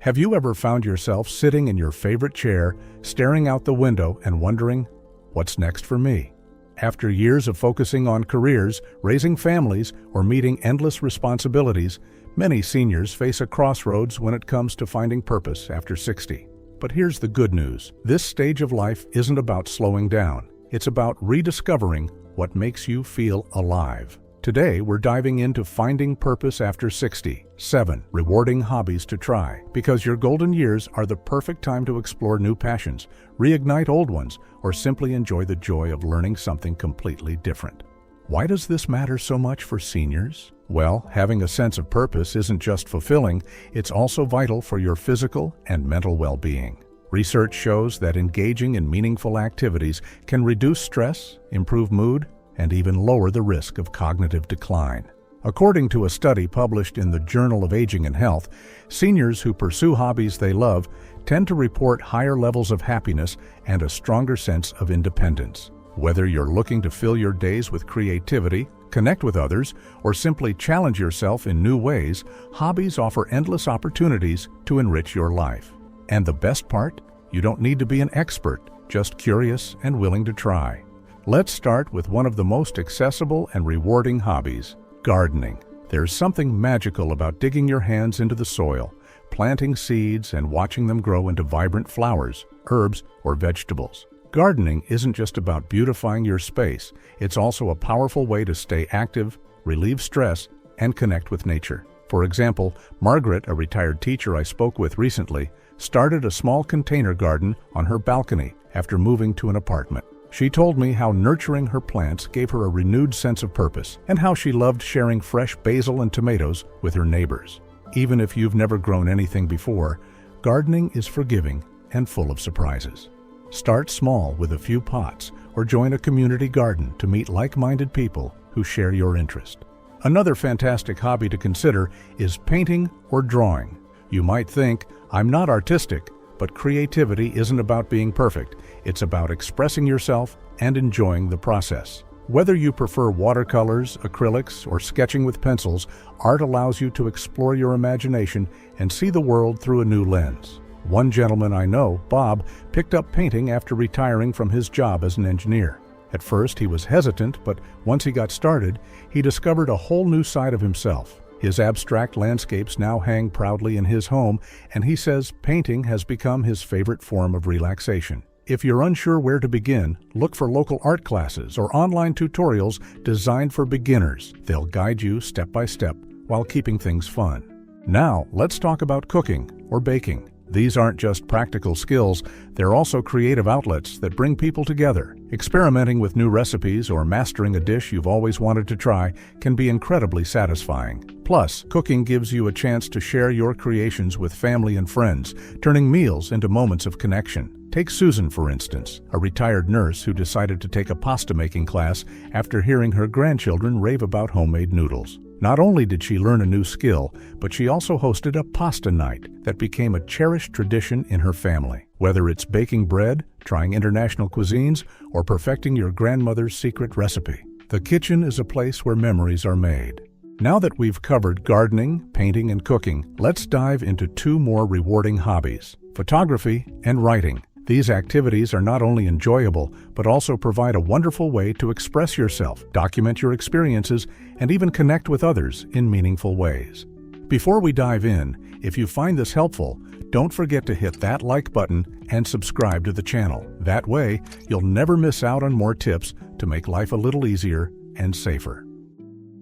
Have you ever found yourself sitting in your favorite chair, staring out the window and wondering, what's next for me? After years of focusing on careers, raising families, or meeting endless responsibilities, many seniors face a crossroads when it comes to finding purpose after 60. But here's the good news. This stage of life isn't about slowing down. It's about rediscovering what makes you feel alive. Today, we're diving into finding purpose after 60. 7 rewarding hobbies to try. Because your golden years are the perfect time to explore new passions, reignite old ones, or simply enjoy the joy of learning something completely different. Why does this matter so much for seniors? Well, having a sense of purpose isn't just fulfilling, it's also vital for your physical and mental well-being. Research shows that engaging in meaningful activities can reduce stress, improve mood, and even lower the risk of cognitive decline. According to a study published in the Journal of Aging and Health, seniors who pursue hobbies they love tend to report higher levels of happiness and a stronger sense of independence. Whether you're looking to fill your days with creativity, connect with others, or simply challenge yourself in new ways, hobbies offer endless opportunities to enrich your life. And the best part? You don't need to be an expert, just curious and willing to try. Let's start with one of the most accessible and rewarding hobbies, gardening. There's something magical about digging your hands into the soil, planting seeds, and watching them grow into vibrant flowers, herbs, or vegetables. Gardening isn't just about beautifying your space, it's also a powerful way to stay active, relieve stress, and connect with nature. For example, Margaret, a retired teacher I spoke with recently, started a small container garden on her balcony after moving to an apartment. She told me how nurturing her plants gave her a renewed sense of purpose and how she loved sharing fresh basil and tomatoes with her neighbors. Even if you've never grown anything before, gardening is forgiving and full of surprises. Start small with a few pots or join a community garden to meet like-minded people who share your interest. Another fantastic hobby to consider is painting or drawing. You might think, I'm not artistic, but creativity isn't about being perfect. It's about expressing yourself and enjoying the process. Whether you prefer watercolors, acrylics, or sketching with pencils, art allows you to explore your imagination and see the world through a new lens. One gentleman I know, Bob, picked up painting after retiring from his job as an engineer. At first, he was hesitant, but once he got started, he discovered a whole new side of himself. His abstract landscapes now hang proudly in his home, and he says painting has become his favorite form of relaxation. If you're unsure where to begin, look for local art classes or online tutorials designed for beginners. They'll guide you step by step while keeping things fun. Now, let's talk about cooking or baking. These aren't just practical skills, they're also creative outlets that bring people together. Experimenting with new recipes or mastering a dish you've always wanted to try can be incredibly satisfying. Plus, cooking gives you a chance to share your creations with family and friends, turning meals into moments of connection. Take Susan, for instance, a retired nurse who decided to take a pasta-making class after hearing her grandchildren rave about homemade noodles. Not only did she learn a new skill, but she also hosted a pasta night that became a cherished tradition in her family. Whether it's baking bread, trying international cuisines, or perfecting your grandmother's secret recipe, the kitchen is a place where memories are made. Now that we've covered gardening, painting, and cooking, let's dive into 2 more rewarding hobbies: photography and writing. These activities are not only enjoyable, but also provide a wonderful way to express yourself, document your experiences, and even connect with others in meaningful ways. Before we dive in, if you find this helpful, don't forget to hit that like button and subscribe to the channel. That way, you'll never miss out on more tips to make life a little easier and safer.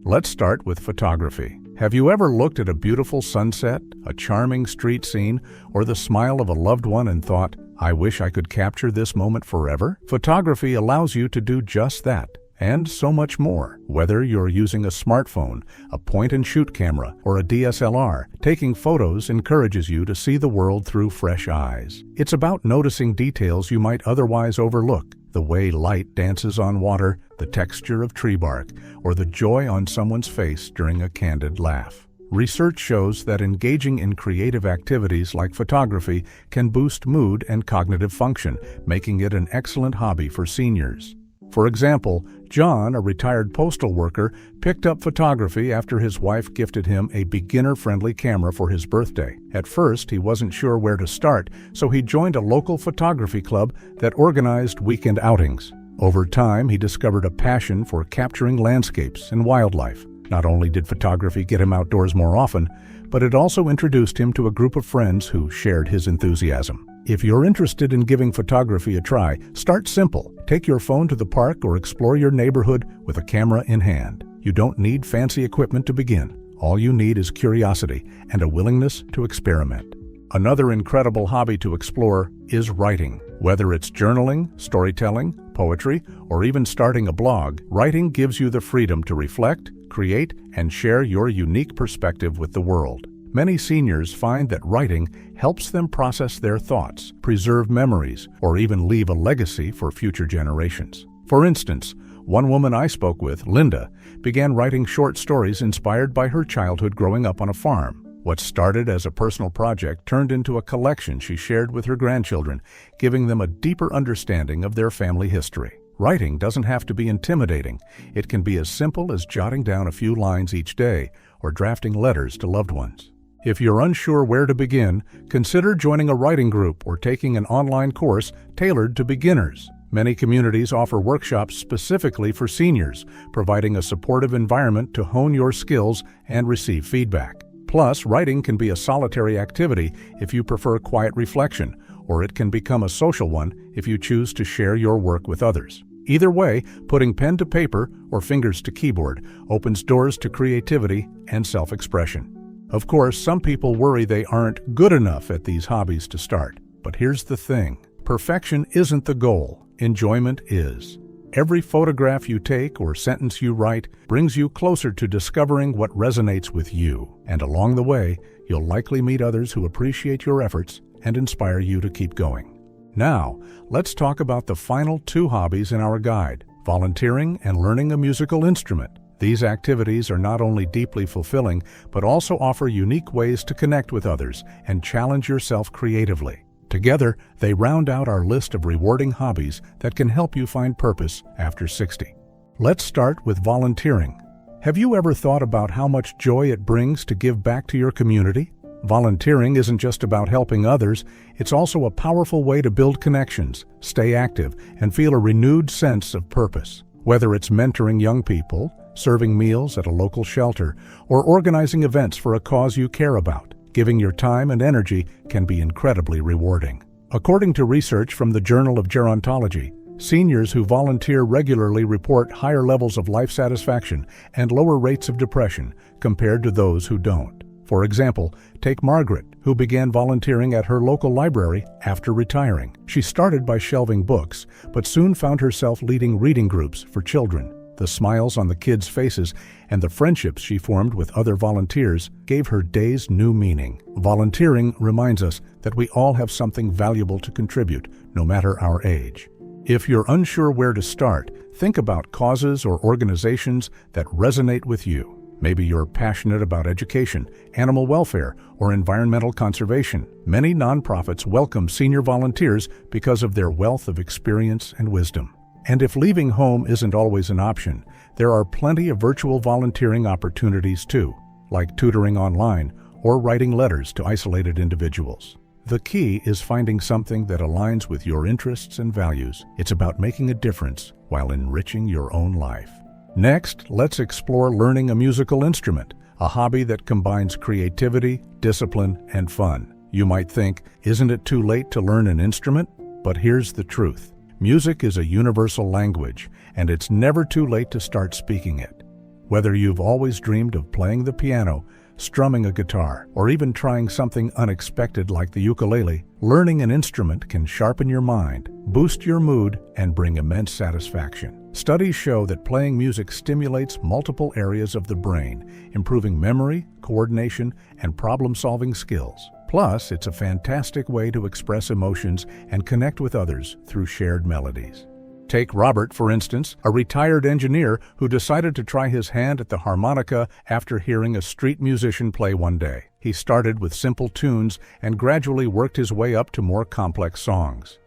Let's start with photography. Have you ever looked at a beautiful sunset, a charming street scene, or the smile of a loved one and thought, I wish I could capture this moment forever? Photography allows you to do just that, and so much more. Whether you're using a smartphone, a point-and-shoot camera, or a DSLR, taking photos encourages you to see the world through fresh eyes. It's about noticing details you might otherwise overlook, the way light dances on water, the texture of tree bark, or the joy on someone's face during a candid laugh. Research shows that engaging in creative activities like photography can boost mood and cognitive function, making it an excellent hobby for seniors. For example, John, a retired postal worker, picked up photography after his wife gifted him a beginner-friendly camera for his birthday. At first, he wasn't sure where to start, so he joined a local photography club that organized weekend outings. Over time, he discovered a passion for capturing landscapes and wildlife. Not only did photography get him outdoors more often, but it also introduced him to a group of friends who shared his enthusiasm. If you're interested in giving photography a try, start simple. Take your phone to the park or explore your neighborhood with a camera in hand. You don't need fancy equipment to begin. All you need is curiosity and a willingness to experiment. Another incredible hobby to explore is writing. Whether it's journaling, storytelling, poetry, or even starting a blog, writing gives you the freedom to reflect, create, and share your unique perspective with the world. Many seniors find that writing helps them process their thoughts, preserve memories, or even leave a legacy for future generations. For instance, one woman I spoke with, Linda, began writing short stories inspired by her childhood growing up on a farm. What started as a personal project turned into a collection she shared with her grandchildren, giving them a deeper understanding of their family history. Writing doesn't have to be intimidating. It can be as simple as jotting down a few lines each day or drafting letters to loved ones. If you're unsure where to begin, consider joining a writing group or taking an online course tailored to beginners. Many communities offer workshops specifically for seniors, providing a supportive environment to hone your skills and receive feedback. Plus, writing can be a solitary activity if you prefer quiet reflection, or it can become a social one if you choose to share your work with others. Either way, putting pen to paper or fingers to keyboard opens doors to creativity and self-expression. Of course, some people worry they aren't good enough at these hobbies to start. But here's the thing. Perfection isn't the goal. Enjoyment is. Every photograph you take or sentence you write brings you closer to discovering what resonates with you. And along the way, you'll likely meet others who appreciate your efforts and inspire you to keep going. Now, let's talk about the final two hobbies in our guide, volunteering and learning a musical instrument. These activities are not only deeply fulfilling, but also offer unique ways to connect with others and challenge yourself creatively. Together, they round out our list of rewarding hobbies that can help you find purpose after 60. Let's start with volunteering. Have you ever thought about how much joy it brings to give back to your community? Volunteering isn't just about helping others, it's also a powerful way to build connections, stay active, and feel a renewed sense of purpose. Whether it's mentoring young people, serving meals at a local shelter, or organizing events for a cause you care about, giving your time and energy can be incredibly rewarding. According to research from the Journal of Gerontology, seniors who volunteer regularly report higher levels of life satisfaction and lower rates of depression compared to those who don't. For example, take Margaret, who began volunteering at her local library after retiring. She started by shelving books, but soon found herself leading reading groups for children. The smiles on the kids' faces and the friendships she formed with other volunteers gave her days new meaning. Volunteering reminds us that we all have something valuable to contribute, no matter our age. If you're unsure where to start, think about causes or organizations that resonate with you. Maybe you're passionate about education, animal welfare, or environmental conservation. Many nonprofits welcome senior volunteers because of their wealth of experience and wisdom. And if leaving home isn't always an option, there are plenty of virtual volunteering opportunities too, like tutoring online or writing letters to isolated individuals. The key is finding something that aligns with your interests and values. It's about making a difference while enriching your own life. Next, let's explore learning a musical instrument, a hobby that combines creativity, discipline, and fun. You might think, isn't it too late to learn an instrument? But here's the truth. Music is a universal language, and it's never too late to start speaking it. Whether you've always dreamed of playing the piano, strumming a guitar, or even trying something unexpected like the ukulele, learning an instrument can sharpen your mind, boost your mood, and bring immense satisfaction. Studies show that playing music stimulates multiple areas of the brain, improving memory, coordination, and problem-solving skills. Plus, it's a fantastic way to express emotions and connect with others through shared melodies. Take Robert, for instance, a retired engineer who decided to try his hand at the harmonica after hearing a street musician play one day. He started with simple tunes and gradually worked his way up to more complex songs.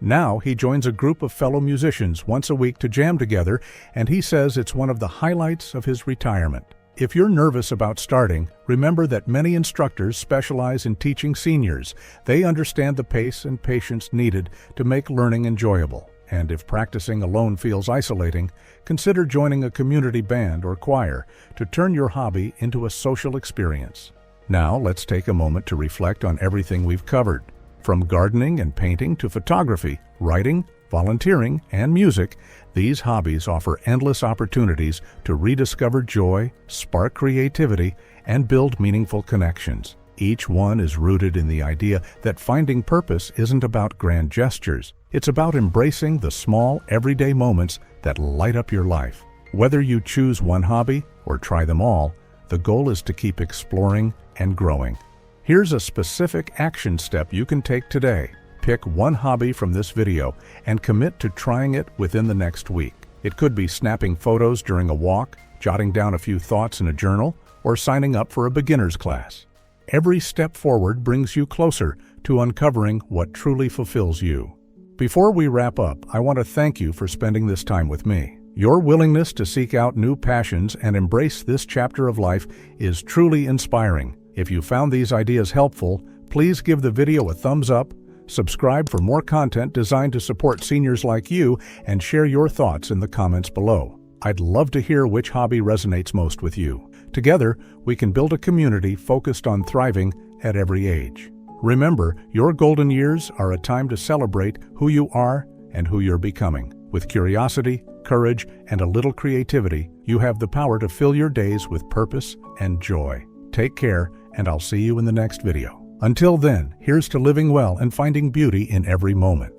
Now he joins a group of fellow musicians once a week to jam together, and he says it's one of the highlights of his retirement. If you're nervous about starting, remember that many instructors specialize in teaching seniors. They understand the pace and patience needed to make learning enjoyable. And if practicing alone feels isolating, consider joining a community band or choir to turn your hobby into a social experience. Now let's take a moment to reflect on everything we've covered. From gardening and painting to photography, writing, volunteering, and music, these hobbies offer endless opportunities to rediscover joy, spark creativity, and build meaningful connections. Each one is rooted in the idea that finding purpose isn't about grand gestures. It's about embracing the small, everyday moments that light up your life. Whether you choose one hobby or try them all, the goal is to keep exploring and growing. Here's a specific action step you can take today. Pick one hobby from this video and commit to trying it within the next week. It could be snapping photos during a walk, jotting down a few thoughts in a journal, or signing up for a beginner's class. Every step forward brings you closer to uncovering what truly fulfills you. Before we wrap up, I want to thank you for spending this time with me. Your willingness to seek out new passions and embrace this chapter of life is truly inspiring. If you found these ideas helpful, please give the video a thumbs up, subscribe for more content designed to support seniors like you, and share your thoughts in the comments below. I'd love to hear which hobby resonates most with you. Together, we can build a community focused on thriving at every age. Remember, your golden years are a time to celebrate who you are and who you're becoming. With curiosity, courage, and a little creativity, you have the power to fill your days with purpose and joy. Take care, and I'll see you in the next video. Until then, here's to living well and finding beauty in every moment.